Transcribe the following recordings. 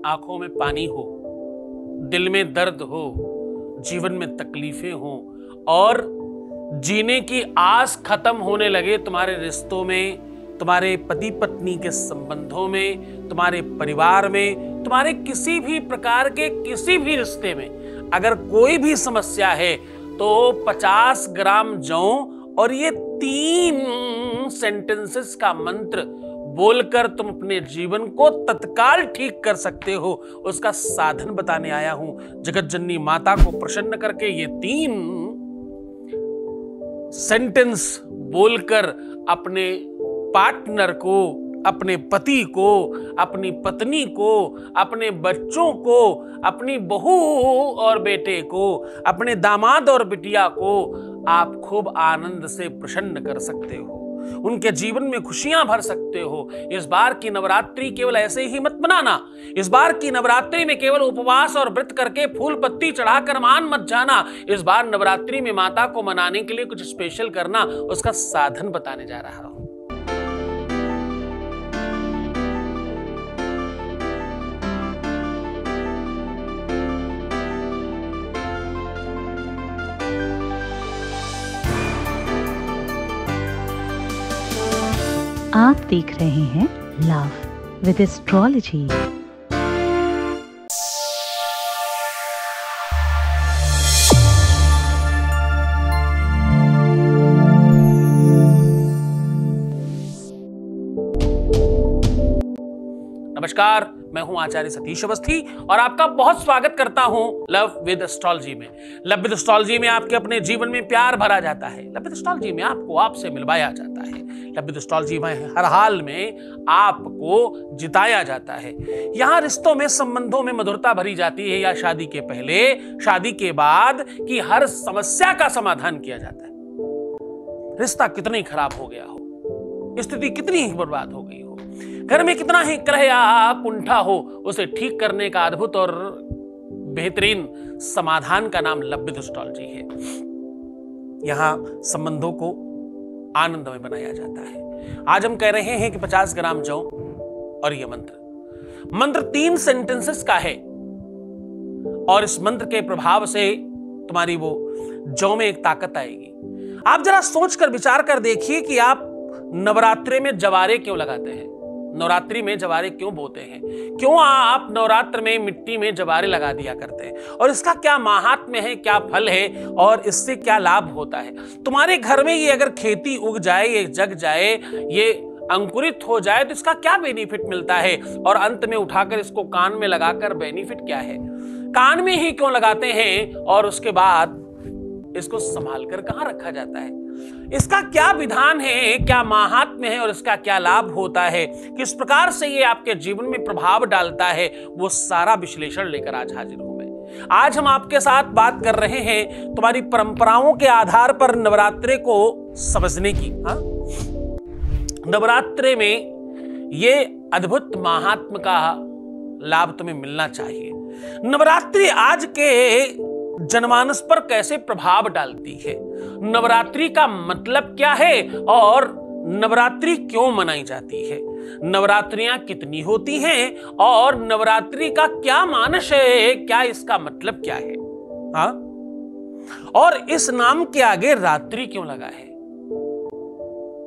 आंखों में पानी हो, दिल में दर्द हो, जीवन में तकलीफें हो और जीने की आस खत्म होने लगे तुम्हारे रिश्तों में, तुम्हारे पति पत्नी के संबंधों में, तुम्हारे परिवार में, तुम्हारे किसी भी प्रकार के किसी भी रिश्ते में अगर कोई भी समस्या है तो 50 ग्राम जौ और ये 3 सेंटेंसेस का मंत्र बोलकर तुम अपने जीवन को तत्काल ठीक कर सकते हो। उसका साधन बताने आया हूं। जगत जननी माता को प्रसन्न करके ये 3 सेंटेंस बोलकर अपने पार्टनर को, अपने पति को, अपनी पत्नी को, अपने बच्चों को, अपनी बहू और बेटे को, अपने दामाद और बिटिया को आप खूब आनंद से प्रसन्न कर सकते हो, उनके जीवन में खुशियां भर सकते हो। इस बार की नवरात्रि केवल ऐसे ही मत बनाना। इस बार की नवरात्रि में केवल उपवास और व्रत करके फूल पत्ती चढ़ाकर मान मत जाना। इस बार नवरात्रि में माता को मनाने के लिए कुछ स्पेशल करना। उसका साधन बताने जा रहा हूं। आप देख रहे हैं लव विद एस्ट्रोलॉजी। नमस्कार, मैं हूं आचार्य सतीश अवस्थी और आपका बहुत स्वागत करता हूं लव विद एस्ट्रोलॉजी में। लव विद एस्ट्रोलॉजी में आपके अपने जीवन में प्यार भरा जाता है। लव विद एस्ट्रोलॉजी में आपको आपसे मिलवाया जाता है। लव विद एस्ट्रोलॉजी में हर हाल में आपको जिताया जाता है। यहाँ रिश्तों में, संबंधों में मधुरता भरी जाती है, या शादी के पहले, शादी के बाद की हर समस्या का समाधान किया जाता है। रिश्ता कितना ही खराब हो गया हो, स्थिति कितनी ही बर्बाद हो गई हो, घर में कितना ही कलह या कुंठा हो, उसे ठीक करने का अद्भुत और बेहतरीन समाधान का नाम लव विद एस्ट्रोलॉजी है। यहां संबंधों को आनंदमय बनाया जाता है। आज हम कह रहे हैं कि 50 ग्राम जौ और यह मंत्र 3 सेंटेंसेस का है और इस मंत्र के प्रभाव से तुम्हारी वो जौ में एक ताकत आएगी। आप जरा सोचकर विचार कर देखिए कि आप नवरात्रि में जवारे क्यों लगाते हैं, नवरात्रि में जवारे क्यों बोते हैं, क्यों आप नवरात्र में मिट्टी में जवारे लगा दिया करते हैं, और इसका क्या महात्म्य है, क्या फल है और इससे क्या लाभ होता है। तुम्हारे घर में ये अगर खेती उग जाए, ये जग जाए, ये अंकुरित हो जाए तो इसका क्या बेनिफिट मिलता है, और अंत में उठाकर इसको कान में लगाकर बेनिफिट क्या है। कान में ही क्यों लगाते हैं और उसके बाद इसको संभाल कर कहां रखा जाता है, इसका क्या विधान है, क्या महात्म्य है और इसका क्या लाभ होता है, किस प्रकार से ये आपके जीवन में प्रभाव डालता है, वो सारा विश्लेषण लेकर आज हाजिर हूं मैं। आज हम आपके साथ बात कर रहे हैं तुम्हारी परंपराओं के आधार पर नवरात्रि को समझने की। नवरात्रि में ये अद्भुत महात्म्य का लाभ तुम्हें मिलना चाहिए। नवरात्रि आज के जनमानस पर कैसे प्रभाव डालती है, नवरात्रि का मतलब क्या है और नवरात्रि क्यों मनाई जाती है, नवरात्रियां कितनी होती हैं और नवरात्रि का क्या मानस है, क्या इसका मतलब क्या है, हाँ? और इस नाम के आगे रात्रि क्यों लगा है,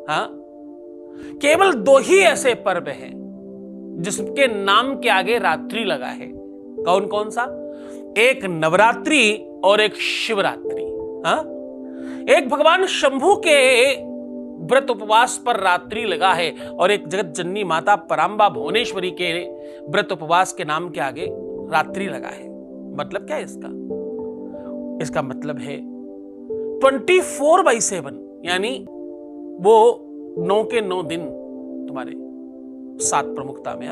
हाँ? केवल 2 ही ऐसे पर्व हैं जिसके नाम के आगे रात्रि लगा है। कौन कौन सा? एक नवरात्रि और एक शिवरात्रि। हाँ, एक भगवान शंभू के व्रत उपवास पर रात्रि लगा है और एक जगत जननी माता परांबा भुवनेश्वरी के व्रत उपवास के नाम के आगे रात्रि लगा है। मतलब क्या है इसका? इसका मतलब है 24/7, यानी वो 9 के 9 दिन तुम्हारे 7 प्रमुखता में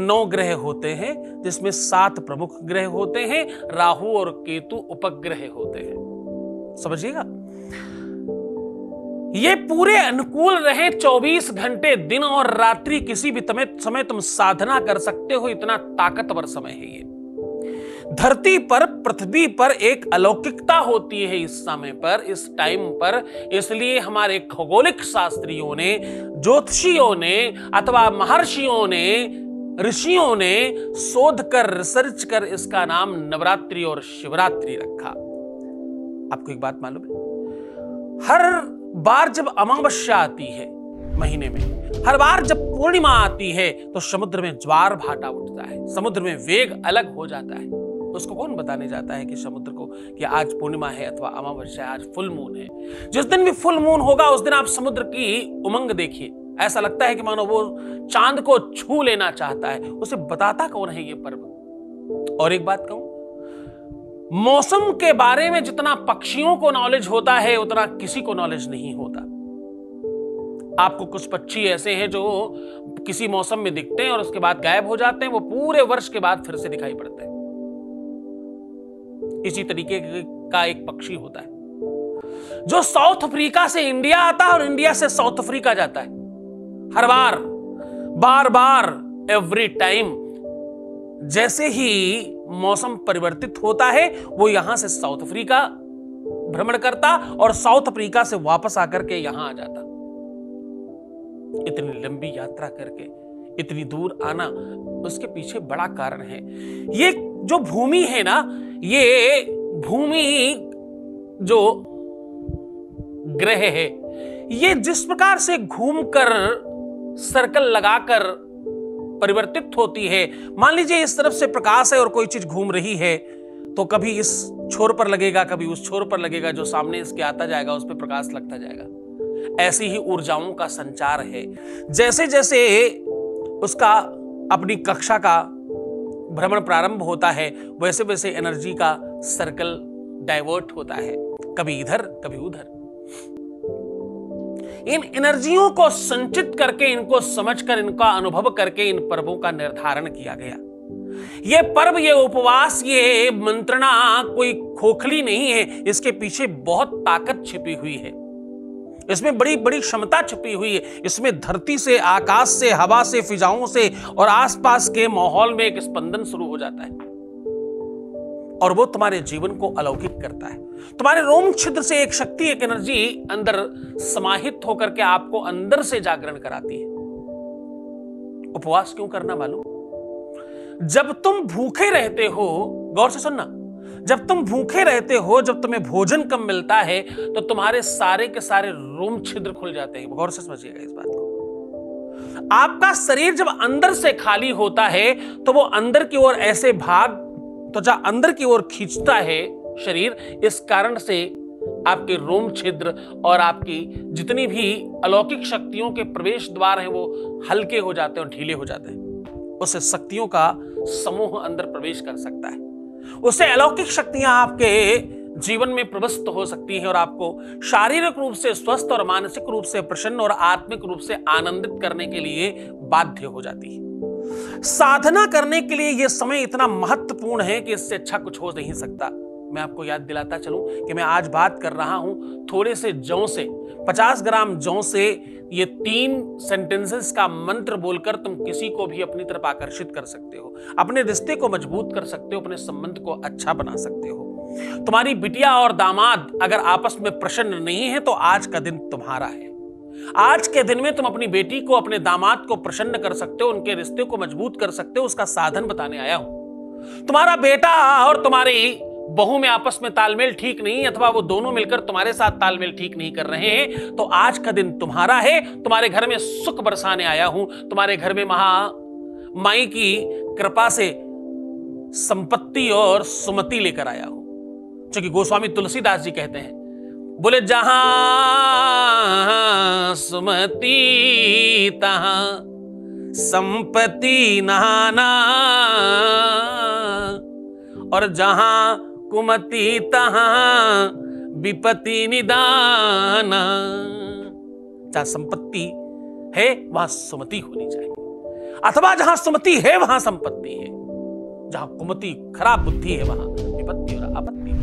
9 ग्रह होते हैं, जिसमें 7 प्रमुख ग्रह होते हैं, राहु और केतु उपग्रह होते हैं। समझिएगा, ये पूरे अनुकूल रहे 24 घंटे दिन और रात्रि, किसी भी समय तुम साधना कर सकते हो, इतना ताकतवर समय है ये। धरती पर, पृथ्वी पर एक अलौकिकता होती है इस समय पर, इस टाइम पर। इसलिए हमारे खगोलिक शास्त्रियों ने, ज्योतिषियों ने अथवा महर्षियों ने ऋषियों ने शोध कर, रिसर्च कर इसका नाम नवरात्रि और शिवरात्रि रखा। आपको एक बात मालूम है, हर बार जब अमावस्या आती है महीने में, हर बार जब पूर्णिमा आती है, तो समुद्र में ज्वार भाटा उठता है, समुद्र में वेग अलग हो जाता है। उसको कौन बताने जाता है कि समुद्र को कि आज पूर्णिमा है अथवा अमावस्या, आज फुल मून है। जिस दिन भी फुल मून होगा उस दिन आप समुद्र की उमंग देखिए, ऐसा लगता है कि मानो वो चांद को छू लेना चाहता है। उसे बताता कौन है ये पर्व? और एक बात कहूं, मौसम के बारे में जितना पक्षियों को नॉलेज होता है उतना किसी को नॉलेज नहीं होता। आपको कुछ पक्षी ऐसे हैं जो किसी मौसम में दिखते हैं और उसके बाद गायब हो जाते हैं, वो पूरे वर्ष के बाद फिर से दिखाई पड़ते हैं। इसी तरीके का एक पक्षी होता है जो साउथ अफ्रीका से इंडिया आता है और इंडिया से साउथ अफ्रीका जाता है। हर बार बार एवरी टाइम जैसे ही मौसम परिवर्तित होता है वो यहां से साउथ अफ्रीका भ्रमण करता और साउथ अफ्रीका से वापस आकर के यहां आ जाता। इतनी लंबी यात्रा करके इतनी दूर आना, उसके पीछे बड़ा कारण है। ये जो भूमि है ना, ये भूमि जो ग्रह है, ये जिस प्रकार से घूमकर सर्कल लगाकर परिवर्तित होती है, मान लीजिए इस तरफ से प्रकाश है और कोई चीज घूम रही है, तो कभी इस छोर पर लगेगा, कभी उस छोर पर लगेगा, जो सामने इसके आता जाएगा उस पर प्रकाश लगता जाएगा। ऐसी ही ऊर्जाओं का संचार है। जैसे जैसे उसका अपनी कक्षा का भ्रमण प्रारंभ होता है, वैसे वैसे एनर्जी का सर्कल डाइवर्ट होता है, कभी इधर कभी उधर। इन एनर्जियों को संचित करके, इनको समझकर, इनका अनुभव करके इन पर्वों का निर्धारण किया गया। ये पर्व, ये उपवास, ये मंत्रणा कोई खोखली नहीं है। इसके पीछे बहुत ताकत छिपी हुई है, इसमें बड़ी बड़ी क्षमता छिपी हुई है। इसमें धरती से, आकाश से, हवा से, फिजाओं से और आसपास के माहौल में एक स्पंदन शुरू हो जाता है और वो तुम्हारे जीवन को अलौकिक करता है। तुम्हारे रोम छिद्र से एक शक्ति, एक एनर्जी अंदर समाहित होकर के आपको अंदर से जागरण कराती है। उपवास क्यों करना मालूम? जब तुम भूखे रहते हो, गौर से सुनना, जब तुम भूखे रहते हो, जब तुम्हें भोजन कम मिलता है, तो तुम्हारे सारे के सारे रोम छिद्र खुल जाते हैं। गौर से समझिएगा इस बात को। आपका शरीर जब अंदर से खाली होता है तो वो अंदर की ओर ऐसे भाग, त्वचा अंदर की ओर खींचता है शरीर। इस कारण से आपके रोम छिद्र और आपकी जितनी भी अलौकिक शक्तियों के प्रवेश द्वार हैं वो हल्के हो जाते हैं और ढीले हो जाते हैं। उससे शक्तियों का समूह अंदर प्रवेश कर सकता है, उससे अलौकिक शक्तियां आपके जीवन में प्रविष्ट हो सकती हैं और आपको शारीरिक रूप से स्वस्थ और मानसिक रूप से प्रसन्न और आत्मिक रूप से आनंदित करने के लिए बाध्य हो जाती है। साधना करने के लिए यह समय इतना महत्वपूर्ण है कि इससे अच्छा कुछ हो नहीं सकता। मैं आपको याद दिलाता चलूं कि मैं आज बात कर रहा हूं थोड़े से जौ से, 50 ग्राम जौ से ये 3 सेंटेंसेस का मंत्र बोलकर तुम किसी को भी अपनी तरफ आकर्षित कर सकते हो, अपने रिश्ते को मजबूत कर सकते हो, अपने संबंध को अच्छा बना सकते हो। तुम्हारी बिटिया और दामाद अगर आपस में प्रसन्न नहीं है तो आज का दिन तुम्हारा है। आज के दिन में तुम अपनी बेटी को, अपने दामाद को प्रसन्न कर सकते हो, उनके रिश्ते को मजबूत कर सकते हो। उसका साधन बताने आया हूं। तुम्हारा बेटा और तुम्हारी बहू में आपस में तालमेल ठीक नहीं, अथवा वो दोनों मिलकर तुम्हारे साथ तालमेल ठीक नहीं कर रहे हैं, तो आज का दिन तुम्हारा है। तुम्हारे घर में सुख बरसाने आया हूं। तुम्हारे घर में माई की कृपा से संपत्ति और सुमति लेकर आया हूं। क्योंकि गोस्वामी तुलसीदास जी कहते हैं, बोले जहां सुमति तहां संपत्ति नहाना, और जहां कुमति तहां विपत्ति निदाना। जहां संपत्ति है वहां सुमति होनी चाहिए, अथवा जहां सुमति है वहां संपत्ति है। जहां कुमति, खराब बुद्धि है, वहां विपत्ति और आपत्ति है।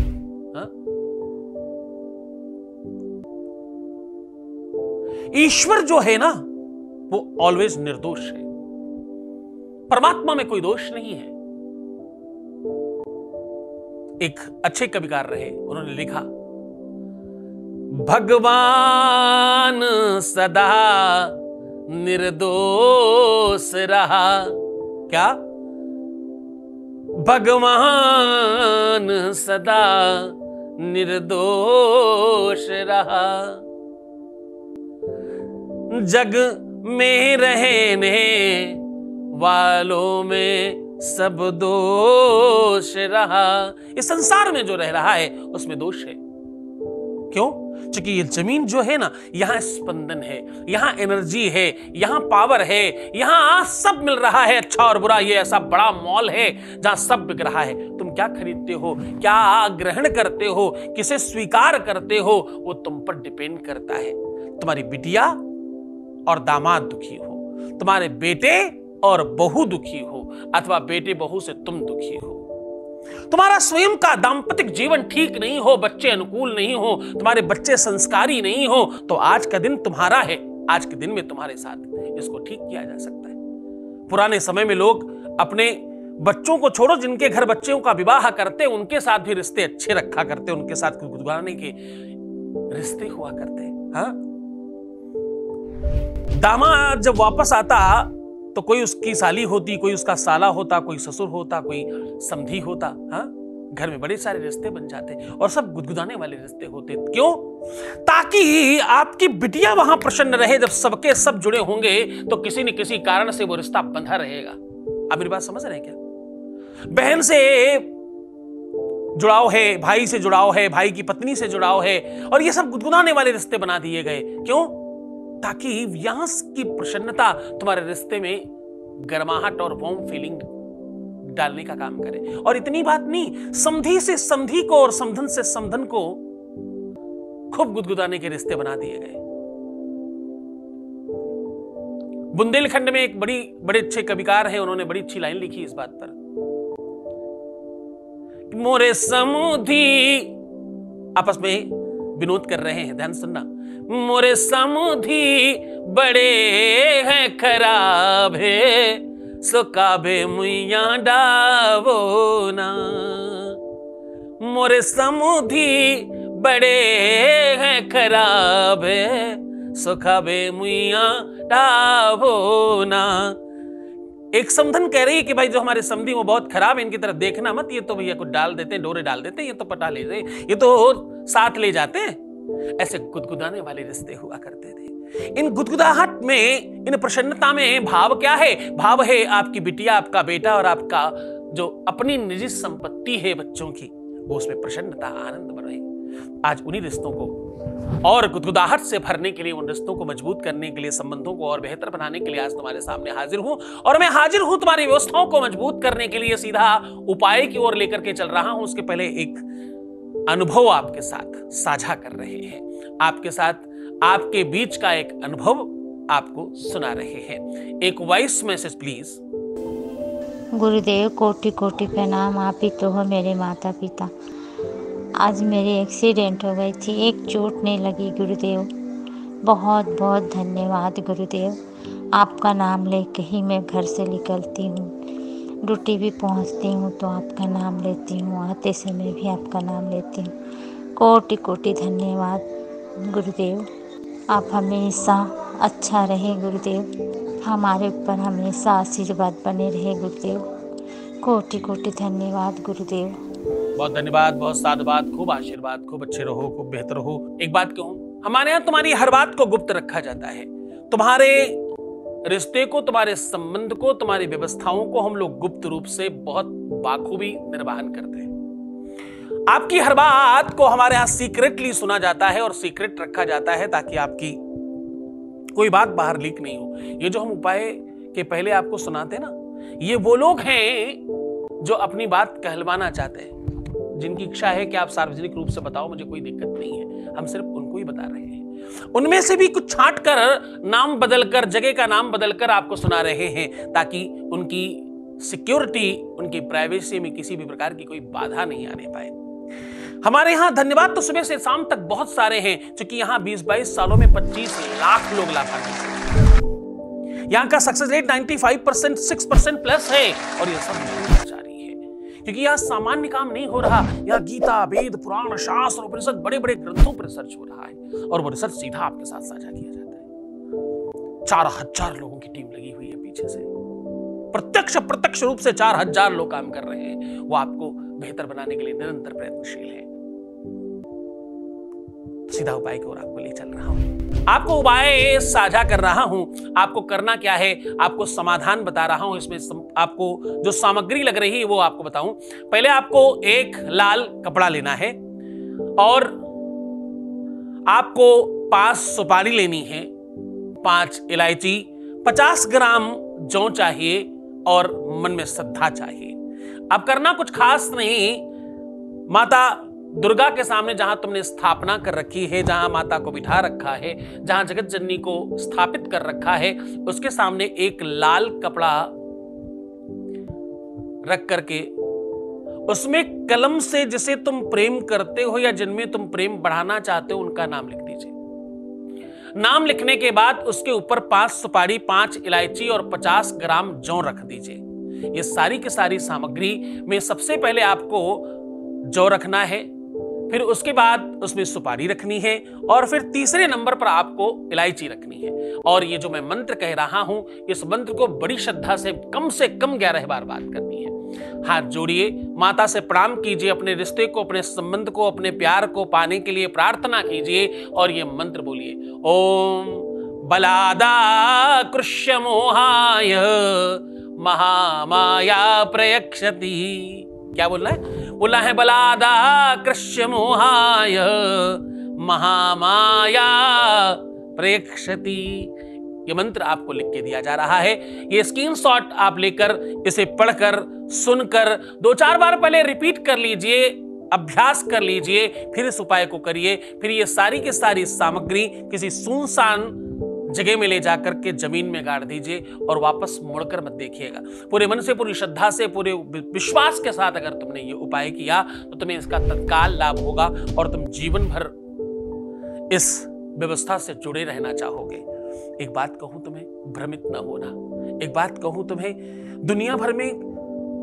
ईश्वर जो है ना, वो ऑलवेज निर्दोष है। परमात्मा में कोई दोष नहीं है। एक अच्छे कविकार रहे, उन्होंने लिखा, भगवान सदा निर्दोष रहा, क्या? भगवान सदा निर्दोष रहा, जग में रहने वालों में सब दोष रहा। इस संसार में जो रह रहा है उसमें दोष है। क्यों? क्योंकि ये जमीन जो है ना, यहां स्पंदन है, यहां एनर्जी है, यहां पावर है, यहां सब मिल रहा है, अच्छा और बुरा। ये ऐसा बड़ा मॉल है जहां सब बिक रहा है। तुम क्या खरीदते हो, क्या ग्रहण करते हो, किसे स्वीकार करते हो, वो तुम पर डिपेंड करता है। तुम्हारी बिटिया और दामाद दुखी हो, तुम्हारे बेटे और बहू दुखी हो, अथवा बेटे बहू से तुम दुखी हो, तुम्हारा स्वयं का दाम्पतिक जीवन ठीक नहीं हो, बच्चे अनुकूल नहीं हो, तुम्हारे बच्चे संस्कारी नहीं हो, तो आज का दिन तुम्हारा है। आज के दिन में तुम्हारे साथ इसको ठीक किया जा सकता है। पुराने समय में लोग अपने बच्चों को छोड़ो, जिनके घर बच्चों का विवाह करते उनके साथ भी रिश्ते अच्छे रखा करते, उनके साथ गुदगुदाने के रिश्ते हुआ करते। हाँ, दामाद जब वापस आता तो कोई उसकी साली होती, कोई उसका साला होता, कोई ससुर होता, कोई समधी होता। हाँ, घर में बड़े सारे रिश्ते बन जाते और सब गुदगुदाने वाले रिश्ते होते। क्यों? ताकि आपकी बिटिया वहां प्रसन्न रहे। जब सबके सब जुड़े होंगे तो किसी न किसी कारण से वो रिश्ता बंधा रहेगा। आप मेरी बात समझ रहे हैं क्या? बहन से जुड़ाव है, भाई से जुड़ाव है, भाई की पत्नी से जुड़ाव है, और ये सब गुदगुदाने वाले रिश्ते बना दिए गए। क्यों? ताकि यहां की प्रसन्नता तुम्हारे रिश्ते में गर्माहट और वार्म फीलिंग डालने का काम करे। और इतनी बात नहीं, समधी से समधी को और समधन से समधन को खूब गुदगुदाने के रिश्ते बना दिए गए। बुंदेलखंड में एक बड़े अच्छे कविकार हैं, उन्होंने बड़ी अच्छी लाइन लिखी इस बात पर। मोरे समधी, आपस में विनोद कर रहे हैं, ध्यान सुनना। मोरे समधी बड़े हैं खराब है, सो काबे मुइया डावो ना। मोरे समधी बड़े हैं खराब है, सो काबे मुइया डावो ना। एक समधन कह रही है कि भाई जो हमारे समधी वो बहुत खराब है, इनकी तरफ देखना मत, ये तो भैया कुछ डाल देते हैं, डोरे डाल देते हैं, ये तो पटा ले रहे, ये तो साथ ले जाते हैं। ऐसे गुदगुदाने वाले रिश्ते हुआ करते थे। इन गुदगुदाहट में, इन प्रसन्नता में भाव क्या है? भाव है आपकी बिटिया, आपका बेटा और आपका जो अपनी निजी संपत्ति है बच्चों की, वो उसमें प्रसन्नता, आनंद बढ़े। आज उन्हीं रिश्तों को और गुदगुदाहट से भरने के लिए, उन रिश्तों को मजबूत करने के लिए, संबंधों को और बेहतर बनाने के लिए आज तुम्हारे सामने हाजिर हूं। और मैं हाजिर हूं तुम्हारी व्यवस्थाओं को मजबूत करने के लिए, सीधा उपाय की ओर लेकर के चल रहा हूं। उसके पहले एक अनुभव आपके साथ साझा कर रहे हैं, आपके साथ आपके बीच का एक अनुभव आपको सुना रहे हैं। एक वॉइस मैसेज प्लीज। गुरुदेव, कोटि कोटि प्रणाम। आप ही तो हो मेरे माता पिता। आज मेरी एक्सीडेंट हो गई थी, एक चोट नहीं लगी गुरुदेव। बहुत बहुत धन्यवाद गुरुदेव। आपका नाम लेके ही मैं घर से निकलती हूँ, ड्यूटी भी पहुँचती हूँ तो आपका नाम लेती हूँ, आते समय भी आपका नाम लेती हूँ। कोटि कोटि धन्यवाद गुरुदेव। आप हमेशा अच्छा रहे गुरुदेव, हमारे ऊपर हमेशा आशीर्वाद बने रहे गुरुदेव। कोटि कोटि धन्यवाद गुरुदेव। बहुत धन्यवाद, बहुत साधुवाद, खूब आशीर्वाद, खूब अच्छे रहो, खूब बेहतर हो। एक बात कहूं, हमारे यहाँ तुम्हारी हर बात को गुप्त रखा जाता है। तुम्हारे रिश्ते को, तुम्हारे संबंध को, तुम्हारी व्यवस्थाओं को हम लोग गुप्त रूप से बहुत बाखूबी निर्वहन करते हैं। आपकी हर बात को हमारे यहाँ सीक्रेटली सुना जाता है और सीक्रेट रखा जाता है, ताकि आपकी कोई बात बाहर लीक नहीं हो। ये जो हम उपाय के पहले आपको सुनाते हैं ना, ये वो लोग हैं जो अपनी बात कहलवाना चाहते हैं, जिनकी इच्छा है कि आप सार्वजनिक रूप से बताओ, मुझे कोई दिक्कत नहीं है। हम सिर्फ उनको ही बता रहे हैं। उनमें से भी कुछ छांट कर, नाम बदलकर, जगह का नाम बदलकर आपको सुना रहे हैं, ताकि उनकी सिक्योरिटी, उनकी प्राइवेसी में किसी भी प्रकार की कोई बाधा नहीं आने पाए। हमारे यहाँ धन्यवाद तो सुबह से शाम तक बहुत सारे हैं, क्योंकि यहाँ 20-22 सालों में 25 लाख लोग लाभान्वित। यहाँ का सक्सेस रेट 95%, 6% प्लस है, और यह सब जारी है, क्योंकि यहाँ सामान्य काम नहीं हो रहा। यहाँ गीता, वेद, पुराण, शास्त्र, उपनिषद, बड़े बड़े ग्रंथों पर रिसर्च हो रहा है, और वो रिसर्च सीधा आपके साथ साझा किया जाता है। 4000 लोगों की टीम लगी हुई है पीछे से। प्रत्यक्ष अप्रत्यक्ष रूप से 4000 लोग काम कर रहे हैं, वो आपको बेहतर बनाने के लिए निरंतर प्रयत्नशील है। सीधा उपाय की ओर आपको ले चल रहा हूं, आपको उपाय साझा कर रहा हूं। आपको करना क्या है, आपको समाधान बता रहा हूं। इसमें आपको जो सामग्री लग रही है वो आपको बताऊं। पहले आपको एक लाल कपड़ा लेना है और आपको 5 सुपारी लेनी है, 5 इलायची, 50 ग्राम जौ चाहिए और मन में श्रद्धा चाहिए। अब करना कुछ खास नहीं, माता दुर्गा के सामने जहां तुमने स्थापना कर रखी है, जहां माता को बिठा रखा है, जहां जगत जननी को स्थापित कर रखा है, उसके सामने एक लाल कपड़ा रख करके उसमें कलम से जिसे तुम प्रेम करते हो या जिनमें तुम प्रेम बढ़ाना चाहते हो उनका नाम लिख दीजिए। नाम लिखने के बाद उसके ऊपर 5 सुपारी, 5 इलायची और 50 ग्राम जौ रख दीजिए। ये सारी की सारी सामग्री में सबसे पहले आपको जौ रखना है, फिर उसके बाद उसमें सुपारी रखनी है और फिर तीसरे नंबर पर आपको इलायची रखनी है। और ये जो मैं मंत्र कह रहा हूं, इस मंत्र को बड़ी श्रद्धा से कम 11 बार बात करनी है। हाथ जोड़िए, माता से प्रणाम कीजिए, अपने रिश्ते को, अपने संबंध को, अपने प्यार को पाने के लिए प्रार्थना कीजिए और ये मंत्र बोलिए, ओम बलादा कृष्य मोहाय महामाया प्रयक्षति। क्या बोलना है? बोलना है बलादा कृष्य मोहाय महामाया प्रयक्षति। ये मंत्र आपको लिख के दिया जा रहा है। ये स्क्रीनशॉट आप लेकर इसे पढ़कर सुनकर 2-4 बार पहले रिपीट कर लीजिए, अभ्यास कर लीजिए, फिर इस उपाय को करिए। फिर ये सारी की सारी सामग्री किसी सुनसान जगह में ले जाकर के जमीन में गाड़ दीजिए और वापस मुड़कर मत देखिएगा। पूरे मन से, पूरी श्रद्धा से, पूरे विश्वास के साथ अगर तुमने ये उपाय किया तो तुम्हें इसका तत्काल लाभ होगा और तुम जीवन भर इस व्यवस्था से जुड़े रहना चाहोगे। एक बात कहूं तुम्हें, भ्रमित न होना। एक बात कहूं तुम्हें, दुनिया भर में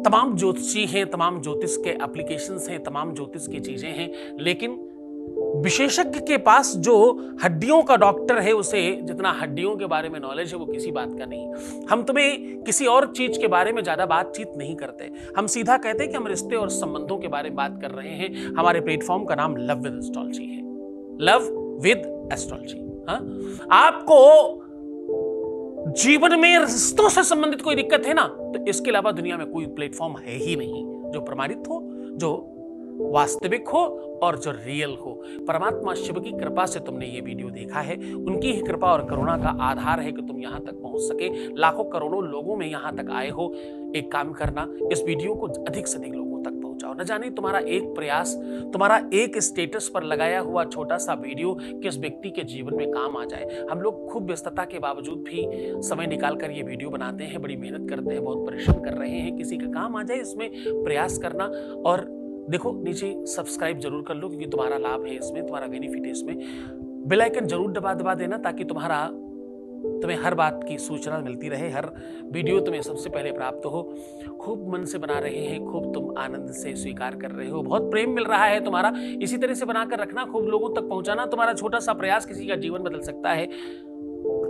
तमाम ज्योतिषी हैं, तमाम ज्योतिष के एप्लीकेशंस हैं, तमाम ज्योतिष की चीजें हैं, लेकिन विशेषज्ञ के पास जो हड्डियों का डॉक्टर है, उसे जितना हड्डियों के बारे में नॉलेज है वो किसी बात का नहीं। हम तुम्हें किसी और चीज के बारे में ज्यादा बातचीत नहीं करते, हम सीधा कहते हैं कि हम रिश्ते और संबंधों के बारे में बात कर रहे हैं। हमारे प्लेटफॉर्म का नाम लव विद एस्ट्रोलॉजी है, लव विद एस्ट्रोलॉजी। आपको जीवन में रिश्तों से संबंधित कोई दिक्कत है ना, तो इसके अलावा दुनिया में कोई प्लेटफॉर्म है ही नहीं जो प्रमाणित हो, जो वास्तविक हो और जो रियल हो। परमात्मा शिव की कृपा से तुमने ये वीडियो देखा है, उनकी ही कृपा और करुणा का आधार है कि तुम यहां तक पहुंच सके, लाखों करोड़ों लोगों में यहां तक आए हो। एक काम करना, इस वीडियो को अधिक से अधिक लोगों तक पहुंचाओ। न जाने तुम्हारा एक प्रयास, तुम्हारा एक स्टेटस पर लगाया हुआ छोटा सा वीडियो किस व्यक्ति के जीवन में काम आ जाए। हम लोग खूब व्यस्तता के बावजूद भी समय निकाल कर ये वीडियो बनाते हैं, बड़ी मेहनत करते हैं, बहुत परिश्रम कर रहे हैं, किसी का काम आ जाए इसमें प्रयास करना। और देखो नीचे सब्सक्राइब जरूर कर लो, क्योंकि तुम्हारा लाभ है इसमें, तुम्हारा बेनिफिट है इसमें। बेल आइकन जरूर दबा देना ताकि तुम्हें हर बात की सूचना मिलती रहे, हर वीडियो तुम्हें सबसे पहले प्राप्त हो। खूब मन से बना रहे हैं, खूब तुम आनंद से स्वीकार कर रहे हो, बहुत प्रेम मिल रहा है तुम्हारा। इसी तरह से बनाकर रखना, खूब लोगों तक पहुंचाना। तुम्हारा छोटा सा प्रयास किसी का जीवन बदल सकता है।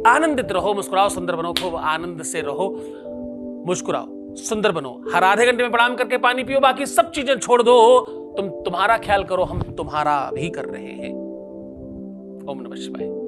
आनंदित रहो, मुस्कुराओ, सुंदर बनो, खूब आनंद से रहो, मुस्कुराओ, सुंदर बनो। हर आधे घंटे में प्रणाम करके पानी पियो, बाकी सब चीजें छोड़ दो। तुम्हारा ख्याल करो, हम तुम्हारा भी कर रहे हैं। ओम नमः शिवाय।